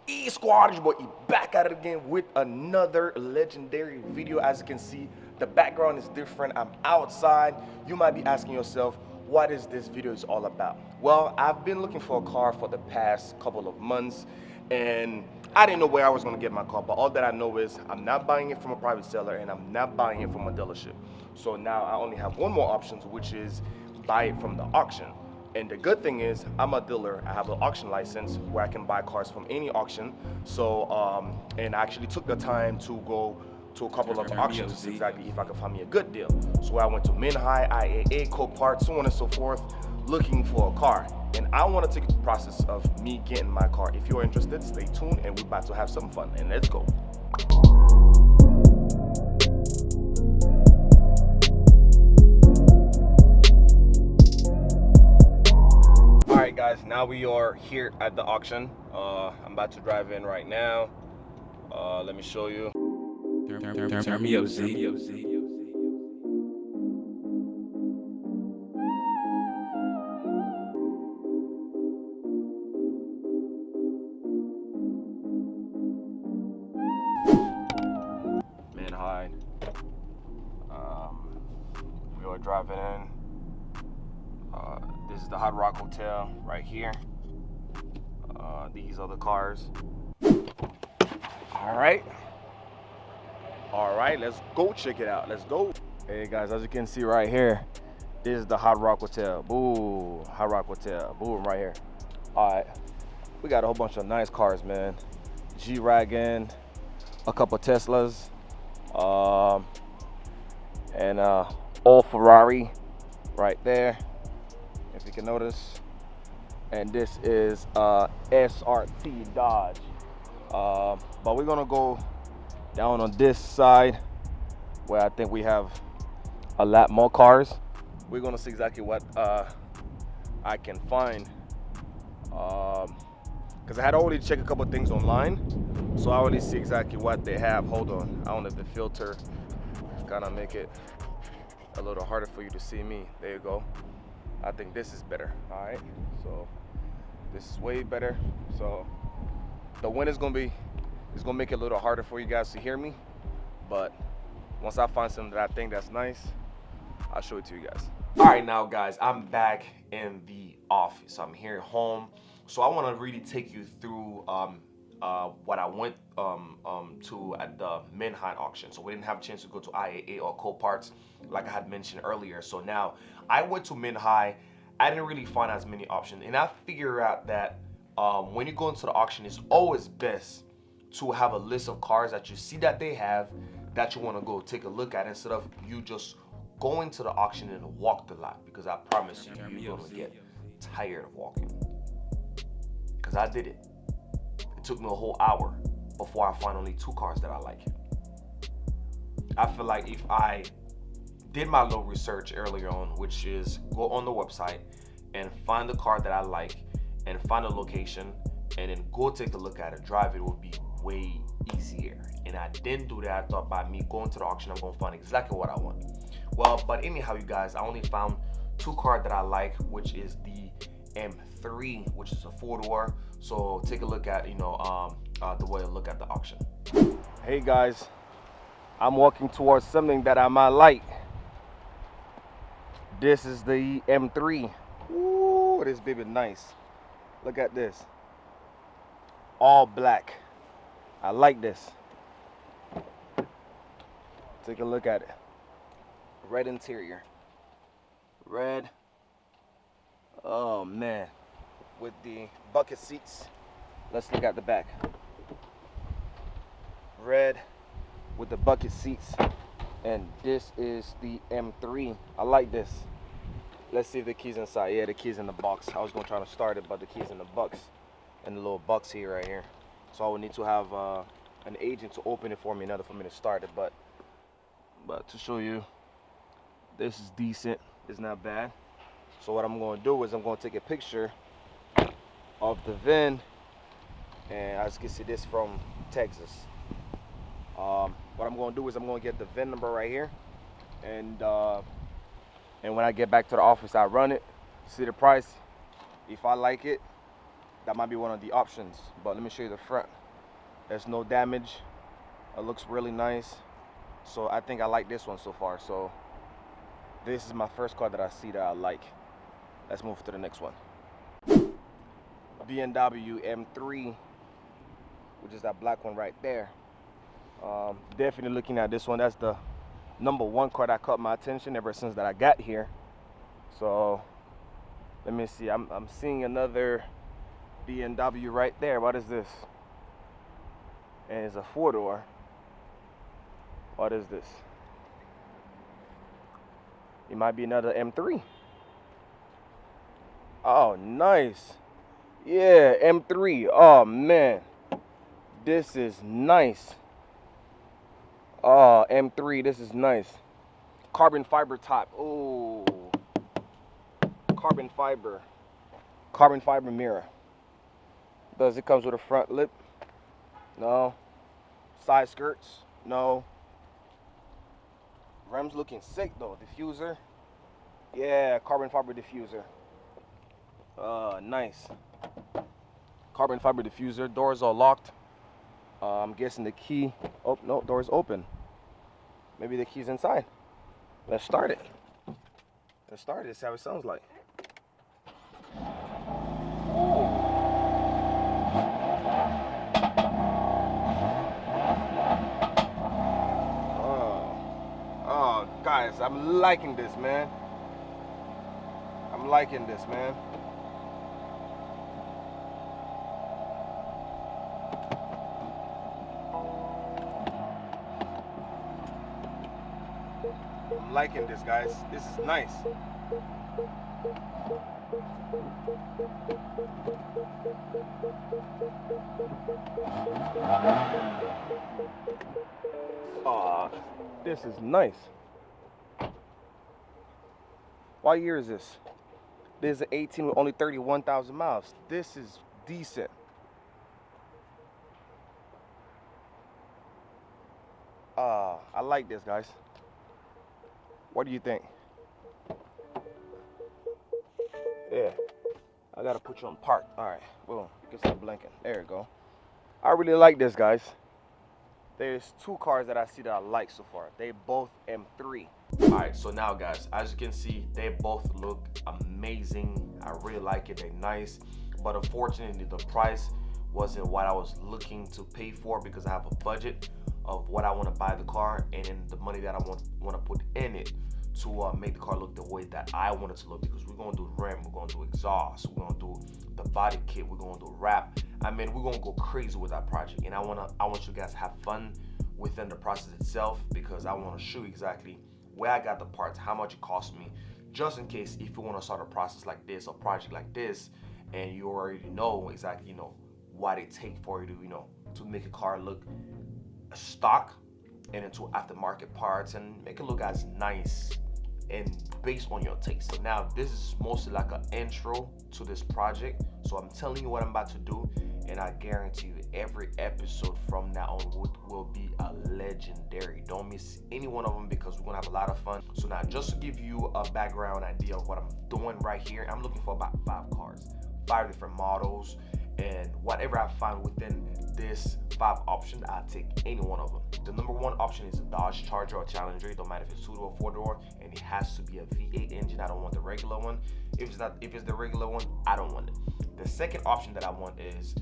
Squad, your boy E back at it again with another legendary video. As you can see, the background is different. I'm outside. You might be asking yourself, what is this video is all about? Well, I've been looking for a car for the past couple of months, and I didn't know where I was going to get my car, but all that I know is I'm not buying it from a private seller and I'm not buying it from a dealership. So now I only have one more option, which is buy it from the auction. And the good thing is I'm a dealer. I have an auction license where I can buy cars from any auction. So and I actually took the time to go to a couple of auctions to see exactly if I could find me a good deal. So I went to Manheim, IAA, Copart, so on and so forth, looking for a car. And I want to take the process of me getting my car. If you're interested, stay tuned and we're about to have some fun. And let's go. Alright guys, now we are here at the auction. I'm about to drive in right now. Let me show you. Turn me up, Z. Manheim. We are driving in. This is the Hard Rock Hotel right here. These are the cars. All right, let's go check it out. Let's go. Hey guys, as you can see right here, this is the Hard Rock Hotel. Boom, Hard Rock Hotel. Boom, right here. All right, we got a whole bunch of nice cars, man. G-Wagon, a couple Teslas, and old Ferrari right there, if you can notice. And this is SRT Dodge. But we're gonna go down on this side where I think we have a lot more cars. We're gonna see exactly what I can find, because I had already checked a couple things online, so I already see exactly what they have. Hold on, I don't know if the filter kind of make it a little harder for you to see me. There you go. I think this is better. All right, so this is way better. So the wind is gonna make it a little harder for you guys to hear me, but once I find something that I think that's nice, I'll show it to you guys. All right, now guys, I'm back in the office. I'm here at home, so I want to really take you through what I went to at the Manheim auction. So we didn't have a chance to go to IAA or Coparts like I had mentioned earlier. So now I went to Manheim. I didn't really find as many options, and I figure out that when you go into the auction, it's always best to have a list of cars that you see that they have that you want to go take a look at, instead of you just going to the auction and walk the lot, because I promise you, you're going to get tired of walking. Because I did it. It took me a whole hour before I find only two cars that I like. I feel like if I did my little research earlier on, which is go on the website and find the car that I like and find a location and then go take a look at it, drive it, would be way easier. And I didn't do that. I thought by me going to the auction, I'm gonna find exactly what I want. Well, but anyhow, you guys, I only found two cars that I like, which is the M3, which is a 4-door. So take a look at, the way I look at the auction. Hey guys, I'm walking towards something that I might like. This is the M3. Ooh, this baby nice. Look at this. All black. I like this. Take a look at it. Red interior. Red. Oh man. With the bucket seats. Let's look at the back. Red with the bucket seats. And this is the M3. I like this. Let's see if the key's inside. Yeah, the key's in the box. I was gonna try to start it, but the key's in the box. And the little box here, right here. So I would need to have an agent to open it for me in order for me to start it. But to show you, this is decent. It's not bad. So what I'm gonna do is I'm gonna take a picture of the VIN, and as you can see, this from Texas. What I'm gonna do is I'm gonna get the VIN number right here, and when I get back to the office, I run it, see the price. If I like it, that might be one of the options. But let me show you the front. There's no damage. It looks really nice. So I think I like this one so far. So this is my first car that I see that I like. Let's move to the next one. BMW M3, which is that black one right there. Definitely looking at this one. That's the #1 car that caught my attention ever since that I got here. So let me see. I'm seeing another BMW right there. What is this? And it's a 4-door. What is this? It might be another M3. Oh, nice. Yeah, M3. Oh, man. This is nice. Oh, M3. This is nice. Carbon fiber top. Ooh. Carbon fiber. Carbon fiber mirror. Does it comes with a front lip? No. Side skirts? No. Rims looking sick though. Diffuser. Yeah, carbon fiber diffuser. Nice. Carbon fiber diffuser. Doors are locked. I'm guessing the key. Oh no, door's open. Maybe the key's inside. Let's start it. Let's start it. Let's see how it sounds like. Guys, I'm liking this, man. I'm liking this, man. I'm liking this, guys. This is nice. This is nice. What year is this? This is an 18 with only 31,000 miles. This is decent. I like this, guys. What do you think? Yeah. I gotta put you on park. Alright, boom. Get some blinking. There you go. I really like this, guys. There's 2 cars that I see that I like so far. They both M3. Alright, so now guys, as you can see, they both look amazing. I really like it. They're nice. But unfortunately, the price wasn't what I was looking to pay for because I have a budget of what I want to buy the car and then the money that I want to put in it to make the car look the way that I want it to look, because we're going to do rim, we're going to do exhaust, we're going to do the body kit, we're going to do wrap. I mean, we're going to go crazy with that project, and I want you guys to have fun within the process itself, because I want to show you exactly where I got the parts, how much it cost me, just in case if you want to start a process like this, a project like this, and you already know exactly, what it takes for you to, to make a car look stock and into aftermarket parts and make it look as nice and based on your taste. So now this is mostly like an intro to this project. So I'm telling you what I'm about to do, and I guarantee you every episode from now on will be a legendary. Don't miss any one of them, because we're gonna have a lot of fun. So now, just to give you a background idea of what I'm doing right here, I'm looking for about 5 cars, 5 different models, and whatever I find within this 5 options, I'll take any one of them. The #1 option is a Dodge Charger or Challenger. It don't matter if it's 2-door or 4-door, and it has to be a V8 engine. I don't want the regular one. If it's the regular one, I don't want it. The second option that I want is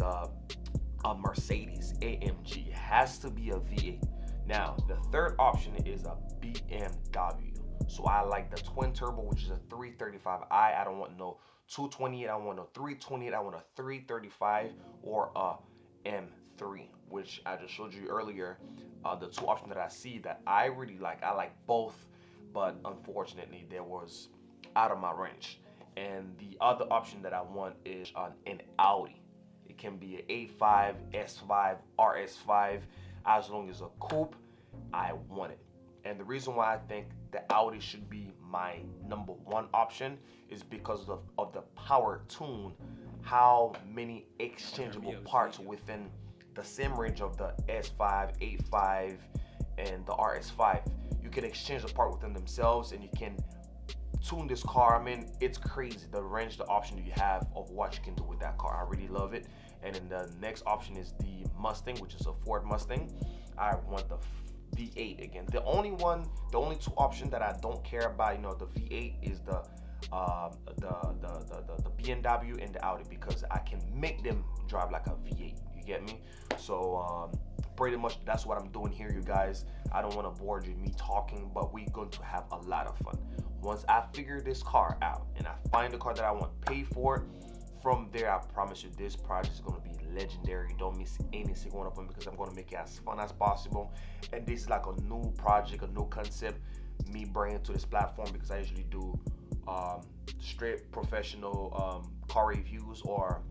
a Mercedes AMG. It has to be a V8. Now, the third option is a BMW. So I like the twin turbo, which is a 335i. I don't want no 228. I want a 328. I want a 335 or a M3, which I just showed you earlier. The 2 options that I see that I really like. I like both, but unfortunately, there was out of my range. And the other option that I want is an Audi. It can be an A5, S5, RS5. As long as a coupe, I want it. And the reason why I think the Audi should be my #1 option is because of the power tune, how many exchangeable parts within the same range of the S5, A5, and the RS5. You can exchange the part within themselves, and you can tune this car. I mean, it's crazy the range, the option you have of what you can do with that car. I really love it. And then the next option is the Mustang, which is a Ford Mustang. I want the V8 again. The only two options that I don't care about, you know, the V8 is the BMW and the Audi, because I can make them drive like a V8. You get me? So pretty much that's what I'm doing here, you guys. I don't want to bore you with me talking, but we're going to have a lot of fun. Once I figure this car out and I find the car that I want, pay for it, from there, I promise you this project is going to be legendary. Don't miss any single one of them, because I'm going to make it as fun as possible. And this is like a new project, a new concept me bringing to this platform, because I usually do straight professional car reviews or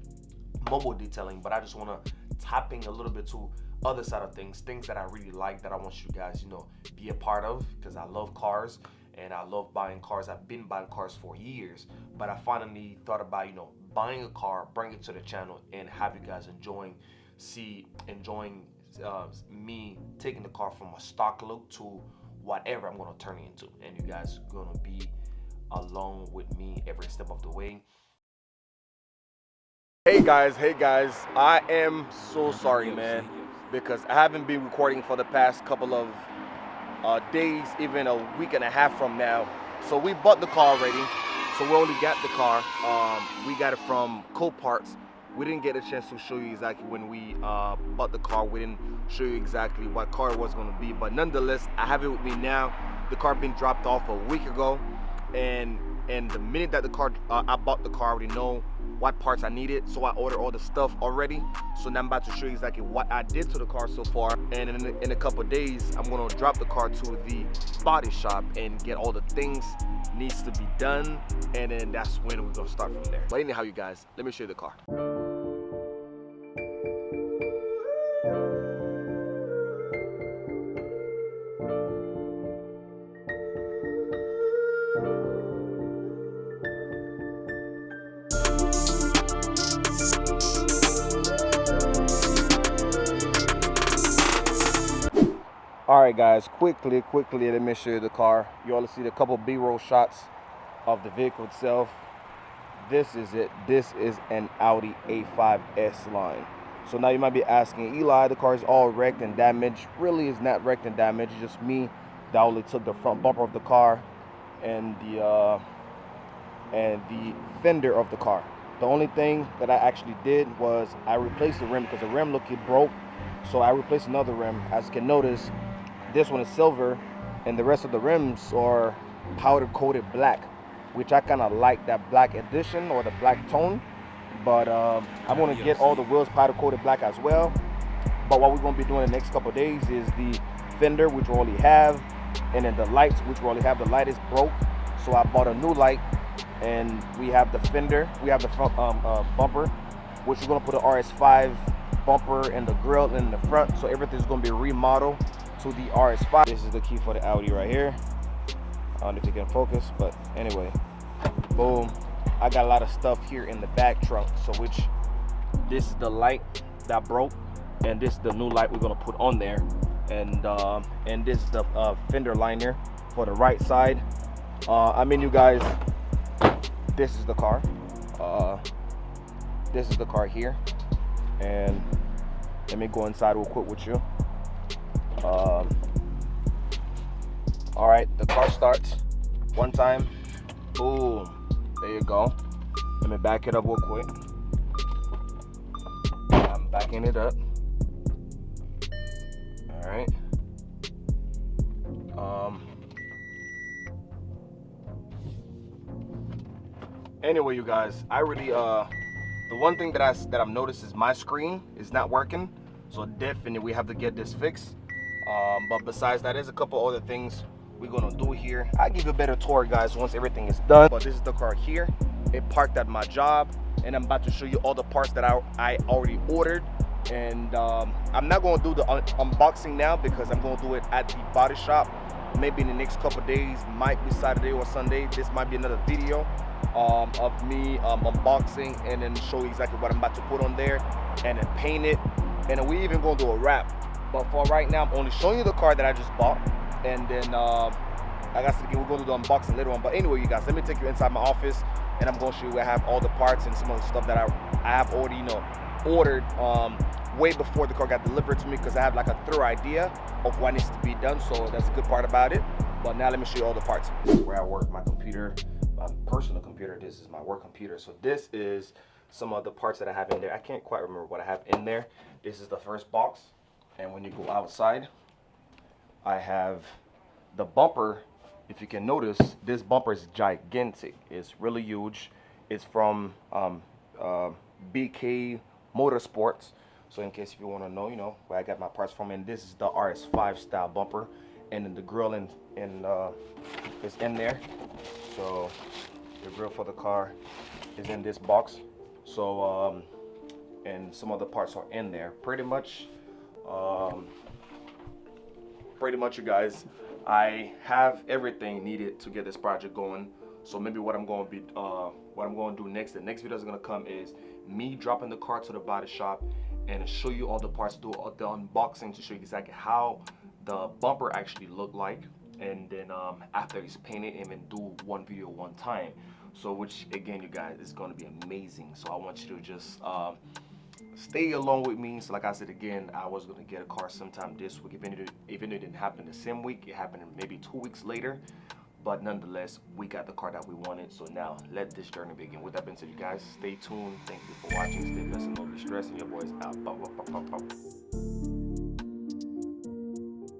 mobile detailing, but I just want to tap in a little bit to other side of things that I really like, that I want you guys, you know, be a part of, because I love cars and I love buying cars. I've been buying cars for years, but I finally thought about, you know, buying a car, bring it to the channel, and have you guys enjoying me taking the car from a stock look to whatever I'm going to turn it into, and you guys are going to be along with me every step of the way. Hey guys, I am so sorry, man, because I haven't been recording for the past couple of days, even a week and a half from now. So we bought the car already, so we already got the car. We got it from Co-Parts. We didn't get a chance to show you exactly when we bought the car. We didn't show you exactly what car it was going to be, but nonetheless, I have it with me now. The car been dropped off a week ago, and the minute that the car I bought the car, I already know what parts I needed, so I ordered all the stuff already. So now I'm about to show you exactly what I did to the car so far, and in a couple of days I'm going to drop the car to the body shop and get all the things needs to be done, and then that's when we're going to start from there. But anyhow, you guys, let me show you the car. All right, guys, quickly, let me show you the car. You all see the couple B-roll shots of the vehicle itself. This is it. This is an Audi A5 S-Line. So now you might be asking, Eli, the car is all wrecked and damaged. Really is not wrecked and damaged. It's just me that only took the front bumper of the car and the fender of the car. The only thing that I actually did was I replaced the rim, because the rim looked it broke. So I replaced another rim. As you can notice, this one is silver and the rest of the rims are powder coated black, which I kind of like that black edition or the black tone. But I'm going to get all the wheels powder coated black as well. But what we're going to be doing the next couple of days is the fender, which we already have, and then the lights, which we already have. The light is broke, so I bought a new light, and we have the fender, we have the front bumper, which we're going to put an RS5 bumper and the grill in the front, so everything's going to be remodeled to the RS5. This is the key for the Audi right here. I don't know if you can focus, but anyway, boom. I got a lot of stuff here in the back trunk, so which this is the light that broke, and this is the new light we're going to put on there, and this is the fender liner for the right side. I mean, you guys, this is the car. This is the car here, and let me go inside real quick with you. All right, the car starts one time. Boom, there you go. Let me back it up real quick. I'm backing it up. All right. Anyway, you guys, I really the one thing that I've noticed is my screen is not working, so definitely we have to get this fixed. But besides that, there's a couple other things we're gonna do here. I'll give you a better tour, guys, once everything is done. But this is the car here. It parked at my job, and I'm about to show you all the parts that I already ordered. And I'm not gonna do the unboxing now, because I'm gonna do it at the body shop. Maybe in the next couple of days, might be Saturday or Sunday. This might be another video of me unboxing, and then show you exactly what I'm about to put on there, and then paint it, and then we even gonna do a wrap. But for right now, I'm only showing you the car that I just bought, and then I guess again, we're going to do the unboxing later on. But anyway, you guys, let me take you inside my office, and I'm going to show you where I have all the parts and some of the stuff that I have already, ordered way before the car got delivered to me, because I have like a thorough idea of what needs to be done. So that's a good part about it. But now let me show you all the parts. Where I work, my computer, my personal computer. This is my work computer. So this is some of the parts that I have in there. I can't quite remember what I have in there. This is the first box, and when you go outside, I have the bumper. If you can notice, this bumper is gigantic. It's really huge. It's from BK Motorsports. So in case if you want to know, where I got my parts from. And this is the RS5 style bumper, and then the grill is in there. So the grill for the car is in this box. So and some other parts are in there. Pretty much, you guys, I have everything needed to get this project going. So maybe what I'm going to do next, the next video is going to come, is me dropping the car to the body shop and show you all the parts, do the unboxing to show you exactly how the bumper actually looked like, and then after it's painted, and then do one video one time. So which again, you guys, is going to be amazing. So I want you to just stay along with me. So like I said again, I was going to get a car sometime this week. Even it didn't happen the same week, it happened maybe 2 weeks later. But nonetheless, we got the car that we wanted. So now let this journey begin. With that being said, you guys, stay tuned. Thank you for watching. Stay blessed and don't be stressed. And your boys out.